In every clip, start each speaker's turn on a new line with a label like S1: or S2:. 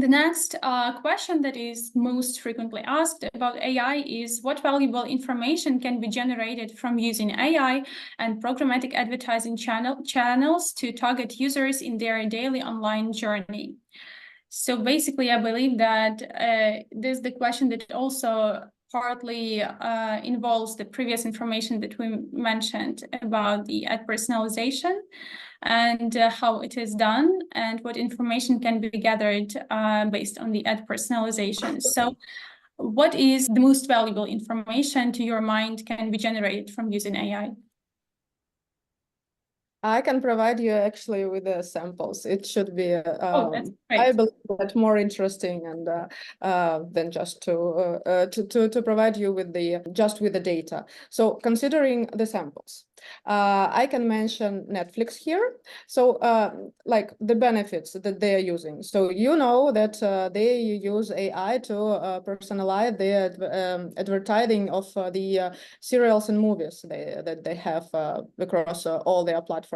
S1: The next question that is most frequently asked about AI is what valuable information can be generated from using AI and programmatic advertising channels to target users in their daily online journey? So basically, I believe that this is the question that also partly involves the previous information that we mentioned about the ad personalization and how it is done and what information can be gathered based on the ad personalization. So what is the most valuable information to your mind can be generated from using AI?
S2: I can provide you actually with the samples. It should be,
S1: that's great.
S2: I believe that more interesting and than just to provide you with the data. So considering the samples, I can mention Netflix here. So like the benefits that they are using. So you know that they use AI to personalize the advertising of the serials and movies that they have across all their platforms.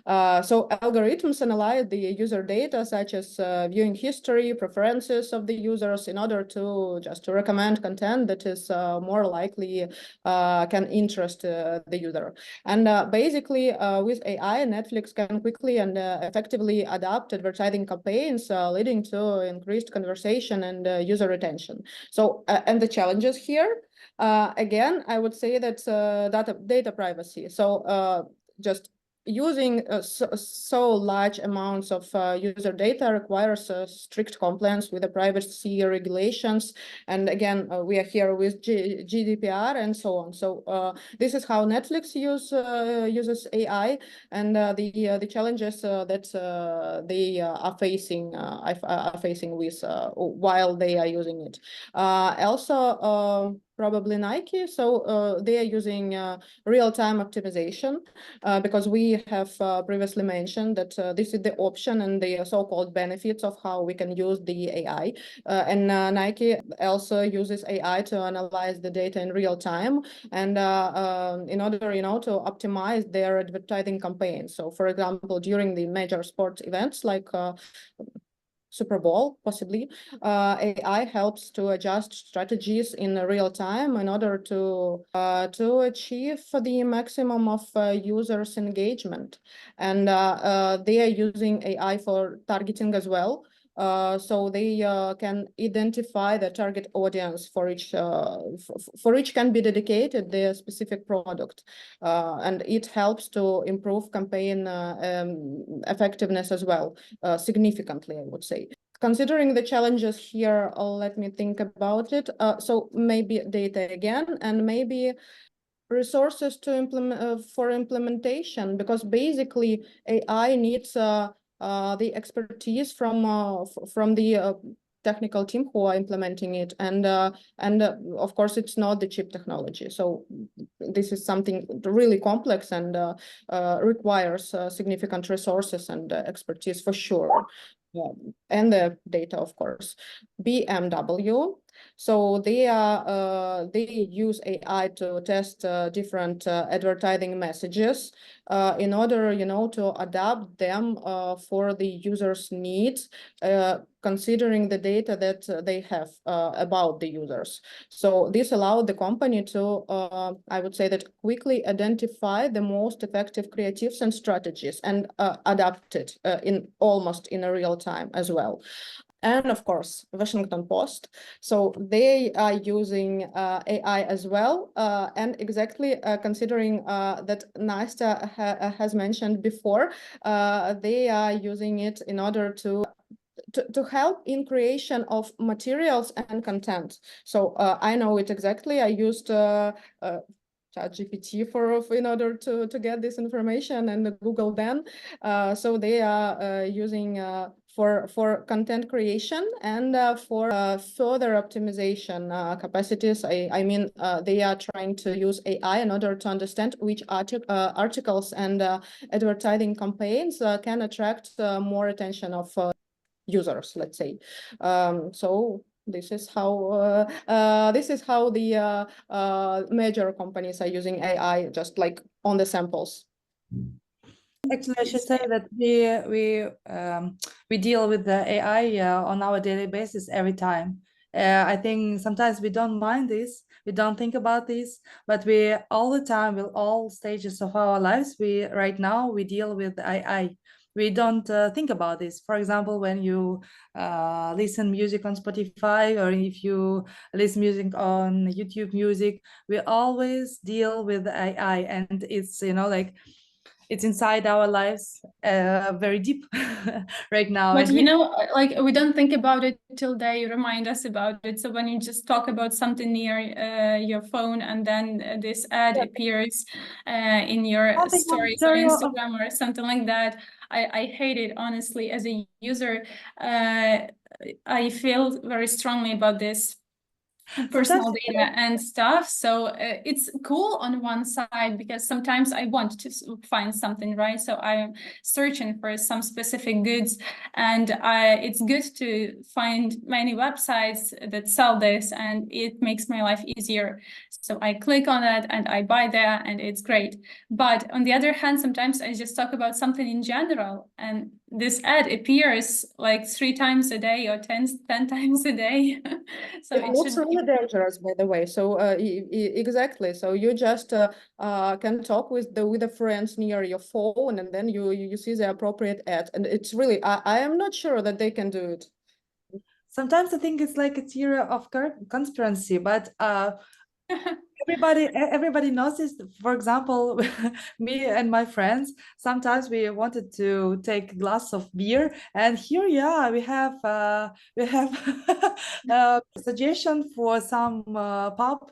S2: So algorithms analyze the user data such as viewing history, preferences of the users in order to recommend content that is more likely can interest the user. And basically with AI, Netflix can quickly and effectively adapt advertising campaigns, leading to increased conversation and user retention. So and the challenges here, again, I would say that data privacy. So just using so large amounts of user data requires strict compliance with the privacy regulations. And again, we are here with GDPR and so on. So this is how Netflix uses AI, and the challenges that they are facing with while they are using it. Also, probably Nike. So they are using real-time optimization because we have previously mentioned that this is the option and the so-called benefits of how we can use the AI. And Nike also uses AI to analyze the data in real time and in order, to optimize their advertising campaigns. So, for example, during the major sports events like Super Bowl, possibly, AI helps to adjust strategies in real time in order to achieve the maximum of users' engagement. And they are using AI for targeting as well. So they can identify the target audience for each can be dedicated their specific product, and it helps to improve campaign effectiveness as well, significantly, I would say. Considering the challenges here, let me think about it. So maybe data again, and maybe resources to implement for implementation, because basically AI needs the expertise from the technical team who are implementing it, and of course it's not the cheap technology. So this is something really complex and requires significant resources and expertise for sure. And the data, of course. BMW. So they use AI to test different advertising messages in order, to adapt them for the user's needs, considering the data that they have about the users. So this allowed the company to, I would say, that quickly identify the most effective creatives and strategies and adapt it almost in a real time as well. And of course, Washington Post. So they are using AI as well. And exactly considering that Nastya has mentioned before, they are using it in order to help in creation of materials and content. So I know it exactly. I used ChatGPT in order to get this information, and Google then. So they are using for content creation and for further optimization capacities. I mean, they are trying to use AI in order to understand which articles and advertising campaigns can attract more attention of users, let's say. So this is how the major companies are using AI, just like on the samples.
S3: Actually, I should say that we deal with the AI on our daily basis every time. I think sometimes we don't mind this, we don't think about this, but we all the time, with all stages of our lives, we right now we deal with AI. We don't think about this. For example, when you listen music on Spotify, or if you listen music on YouTube Music, we always deal with AI, and it's like it's inside our lives very deep right now.
S1: But
S3: And we
S1: like we don't think about it till they remind us about it. So when you just talk about something near your phone, and then this ad appears in your
S3: they have
S1: stories on
S3: story of
S1: Instagram or something like that, I hate it, honestly. As a user, I feel very strongly about this
S3: sometimes.
S1: personal data and stuff. So it's cool on one side, because sometimes I want to find something, right? So I'm searching for some specific goods, and it's good to find many websites that sell this, and it makes my life easier. So I click on it and I buy there, and it's great. But on the other hand, sometimes I just talk about something in general, and this ad appears like 3 times a day or 10 times a day. So
S2: It
S1: it
S2: looks
S1: should be.
S2: really dangerous, by the way. So exactly. So you just can talk with the friends near your phone, and then you see the appropriate ad, and it's really I am not sure that they can do it.
S3: Sometimes I think it's like a theory of conspiracy, but everybody knows this. For example, me and my friends, sometimes we wanted to take a glass of beer, and here, yeah, we have suggestion for some pub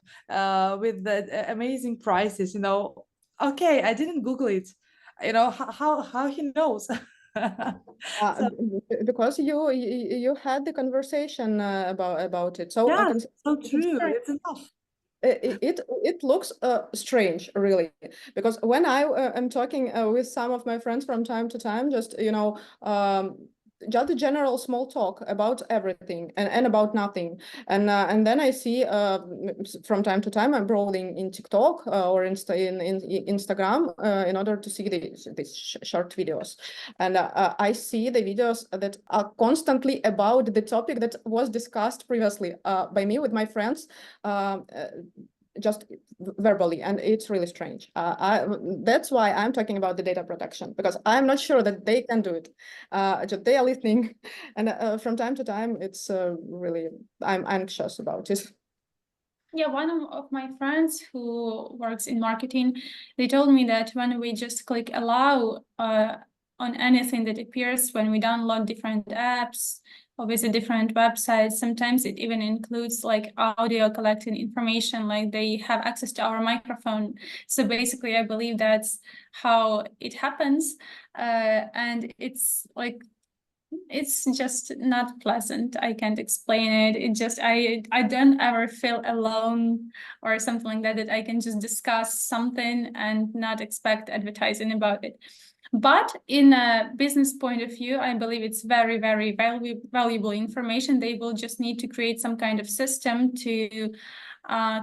S3: with the amazing prices. Okay, I didn't Google it. How he knows. So
S2: Because you had the conversation about it. So
S3: yeah, so true.
S2: considering
S3: It's enough.
S2: it looks strange, really, because when I am talking with some of my friends from time to time, just a general small talk about everything and about nothing, and then I see from time to time I'm browsing in TikTok or in Instagram in order to see these short videos, and I see the videos that are constantly about the topic that was discussed previously by me with my friends. Just verbally, and it's really strange. That's why I'm talking about the data protection, because I'm not sure that they can do it. Just they are listening, and from time to time, it's really I'm anxious about it.
S1: Yeah, one of my friends who works in marketing, they told me that when we just click allow on anything that appears when we download different apps or visit different websites, sometimes it even includes like audio collecting information, like they have access to our microphone. So basically, I believe that's how it happens. And it's like, it's just not pleasant. I can't explain it. It just I don't ever feel alone or something like that, that I can just discuss something and not expect advertising about it. But in a business point of view, I believe it's very, very valuable information. They will just need to create some kind of system to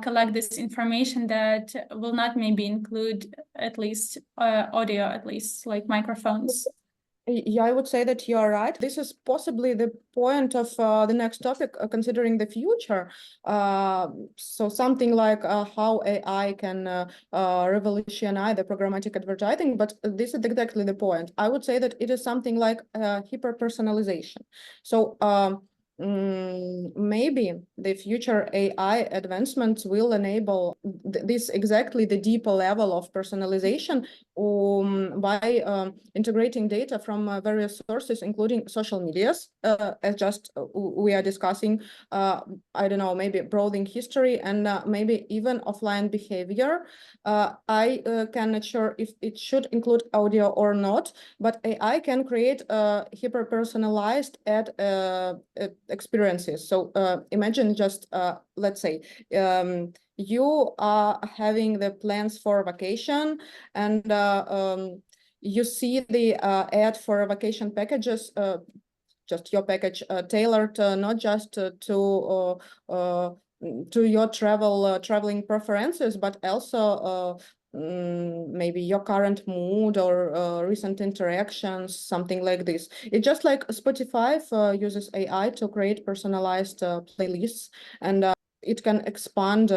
S1: collect this information that will not maybe include at least audio, at least like microphones.
S2: Yeah, I would say that you are right. This is possibly the point of the next topic, considering the future. So something like how AI can revolutionize the programmatic advertising, but this is exactly the point. I would say that it is something like hyper-personalization. So maybe the future AI advancements will enable this exactly the deeper level of personalization by integrating data from various sources, including social medias, as just we are discussing, I don't know, maybe browsing history and maybe even offline behavior. I cannot sure if it should include audio or not, but AI can create hyper-personalized ad experiences. So imagine just, let's say, you are having the plans for vacation, and you see the ad for vacation packages, just your package tailored not just to your traveling preferences, but also maybe your current mood or recent interactions, something like this. It's just like Spotify uses AI to create personalized playlists, and it can expand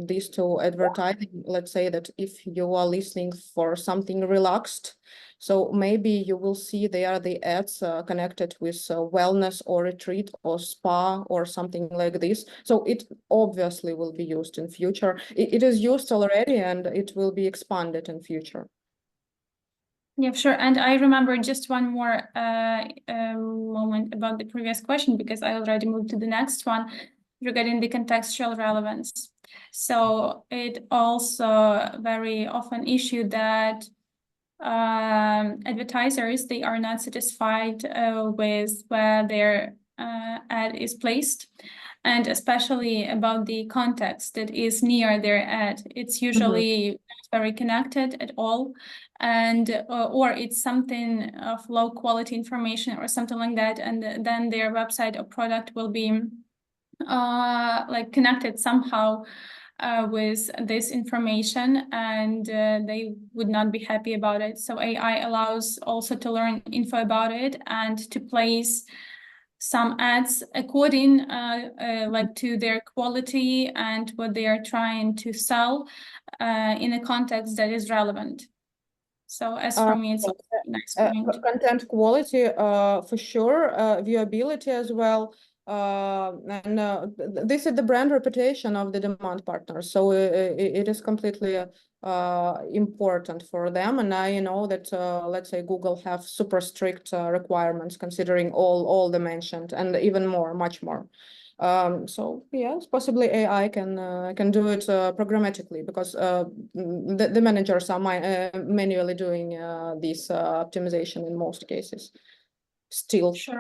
S2: this to advertising. Let's say that if you are listening for something relaxed, so maybe you will see there the ads connected with wellness or retreat or spa or something like this. So it obviously will be used in future. It is used already, and it will be expanded in future.
S1: Yeah, sure. And I remember just one more moment about the previous question, because I already moved to the next one regarding the contextual relevance. So it also very often issue that advertisers, they are not satisfied with where their ad is placed, and especially about the context that is near their ad. It's usually not very connected at all, and or it's something of low quality information or something like that, and then their website or product will be like connected somehow with this information, and they would not be happy about it. So AI allows also to learn info about it and to place some ads according like to their quality and what they are trying to sell in a context that is relevant. So as for me, it's a nice point.
S2: Content quality, for sure, viewability as well. And this is the brand reputation of the demand partners. So it is completely important for them. And I know that, let's say, Google have super strict requirements considering all the mentioned, and even more, much more. So yes, possibly AI can do it programmatically, because the managers are manually doing this optimization in most cases still.
S1: Sure.